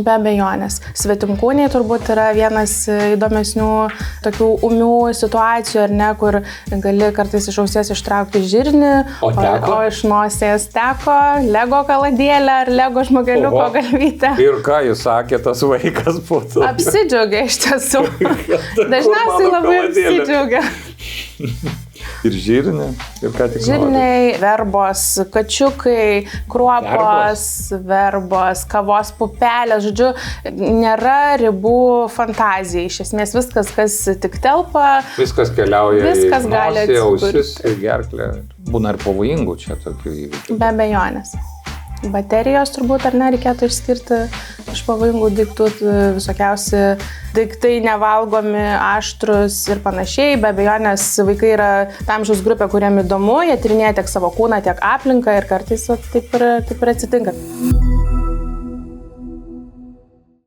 Be abejonės. Svetimkūniai turbūt yra vienas įdomesnių tokių ūmių situacijų, ar ne, kur gali kartais iš ausies ištraukti žirnį, o iš nosies teko Lego kaladėlę ar Lego žmogeliuko galvytę. Ir ką jūs sakė tas vaikas po to? Apsidžiaugia iš tiesų. Dažniausiai labai apsidžiaugia. Ir žirnė, ir ką tik žirniai, verbos, kačiukai, kruopos, verbos, kavos pupelės, žodžiu, nėra ribų fantazijai. Iš esmės viskas, kas tik telpa, viskas keliauja viskas į nosį, ausis atsikurti. ir gerklę. Būna ir pavojingų čia tokių įvykių. Be abejonės. Baterijos turbūt ar ne reikėtų išskirti iš pavojingų daiktų, visokiausi daiktai nevalgomi, aštrus ir panašiai. Be abejonės vaikai yra ta amžiaus grupė, kuriam įdomu, jie tyrinėja tiek savo kūną, tiek aplinką ir kartais taip ir atsitinka.